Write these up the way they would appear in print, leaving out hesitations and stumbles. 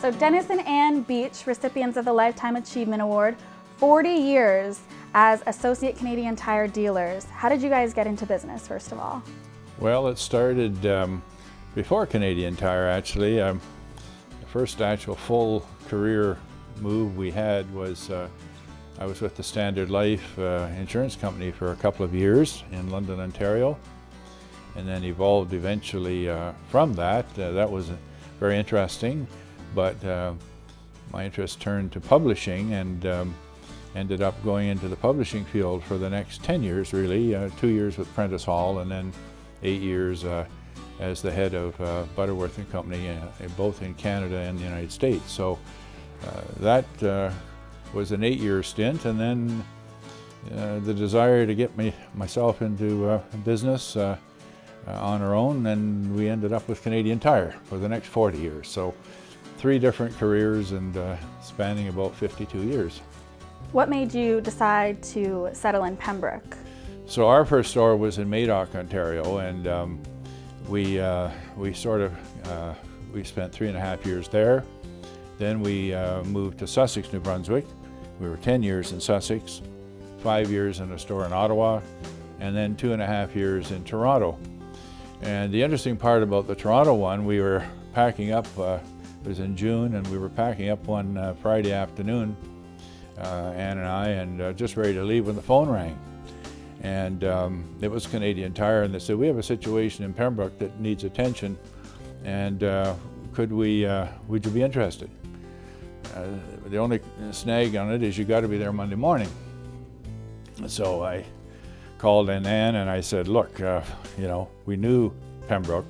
So Dennis and Ann Beach, recipients of the Lifetime Achievement Award, 40 years as Associate Canadian Tire dealers. How did you guys get into business, first of all? Well, it started before Canadian Tire, actually. The first actual full career move we had was I was with the Standard Life insurance company for a couple of years in London, Ontario, and then evolved eventually from that. That was very interesting, but my interest turned to publishing and ended up going into the publishing field for the next 10 years, really. 2 years with Prentice Hall and then 8 years as the head of Butterworth and Company, both in Canada and the United States. So that was an 8-year stint, and then the desire to get myself into business on our own, and we ended up with Canadian Tire for the next 40 years. So 3 different careers and spanning about 52 years. What made you decide to settle in Pembroke? So our first store was in Madoc, Ontario, and we spent 3.5 years there. Then we moved to Sussex, New Brunswick. We were 10 years in Sussex, 5 years in a store in Ottawa, and then 2.5 years in Toronto. And the interesting part about the Toronto one, we were packing up, it was in June, and we were packing up one Friday afternoon, Ann and I, and just ready to leave when the phone rang. And it was Canadian Tire, and they said, we have a situation in Pembroke that needs attention, and would you be interested? The only snag on it is you got to be there Monday morning. So I called in Ann and I said, look, you know, we knew Pembroke.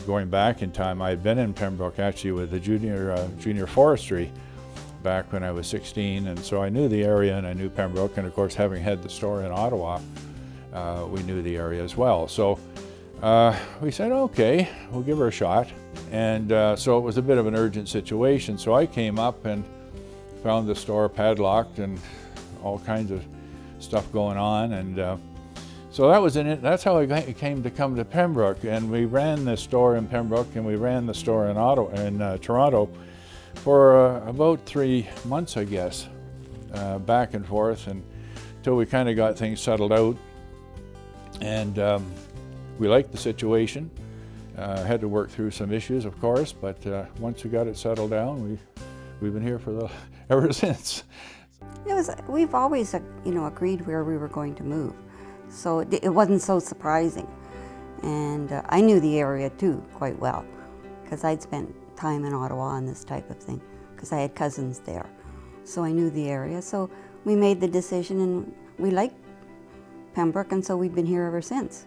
Going back in time, I had been in Pembroke actually with the junior forestry back when I was 16, and so I knew the area and I knew Pembroke, and of course having had the store in Ottawa, we knew the area as well. So we said, okay, we'll give her a shot. And so it was a bit of an urgent situation. So I came up and found the store padlocked and all kinds of stuff going on. And so that was in it. That's how I came to come to Pembroke. And we ran the store in Pembroke and we ran the store in Ottawa, in Toronto for about 3 months, I guess, back and forth, and until we kind of got things settled out. And we liked the situation. Had to work through some issues, of course, but once we got it settled down, we've been here for ever since. We've always, agreed where we were going to move, so it wasn't so surprising. And I knew the area too quite well, because I'd spent time in Ottawa and this type of thing, because I had cousins there. So I knew the area, so we made the decision, and we liked Pembroke, and so we've been here ever since.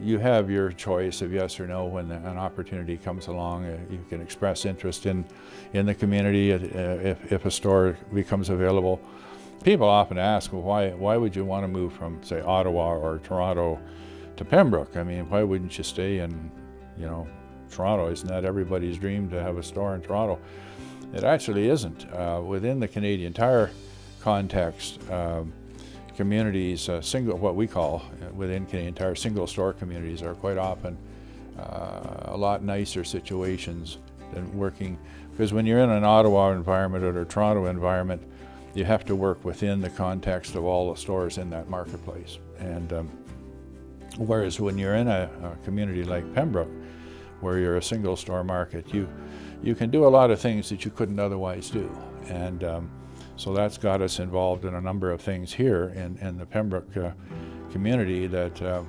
You have your choice of yes or no when an opportunity comes along. You can express interest in the community if a store becomes available. People often ask, well, why would you want to move from, say, Ottawa or Toronto to Pembroke? I mean, why wouldn't you stay in, Toronto? Isn't that everybody's dream to have a store in Toronto? It actually isn't. Within the Canadian Tire context, communities, what we call within Canadian Tire single store communities, are quite often a lot nicer situations than working, because when you're in an Ottawa environment or a Toronto environment, you have to work within the context of all the stores in that marketplace. And whereas when you're in a community like Pembroke, where you're a single store market, you can do a lot of things that you couldn't otherwise do. And so that's got us involved in a number of things here in the Pembroke community that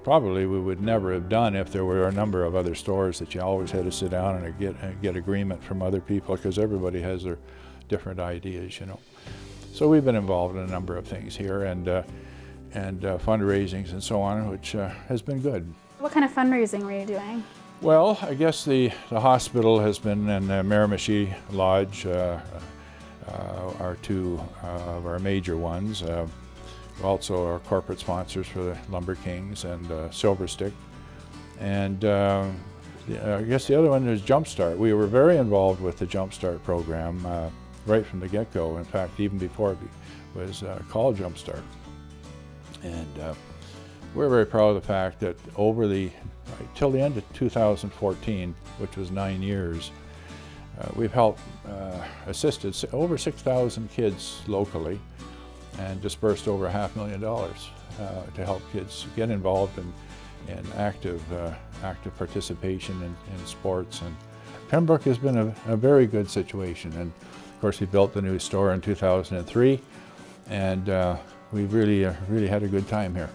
probably we would never have done if there were a number of other stores that you always had to sit down and get agreement from other people, because everybody has their different ideas, So we've been involved in a number of things here, and fundraisings and so on, which has been good. What kind of fundraising were you doing? Well, I guess the hospital has been, and Miramichi Lodge are two of our major ones. Also our corporate sponsors for the Lumber Kings and Silver Stick. And I guess the other one is Jumpstart. We were very involved with the Jumpstart program right from the get-go. In fact, even before it was called Jumpstart. And we're very proud of the fact that till the end of 2014, which was 9 years, We've helped, assisted over 6,000 kids locally and dispersed over $500,000 to help kids get involved in active participation in sports. And Pembroke has been a very good situation. And of course, we built the new store in 2003, and we've really had a good time here.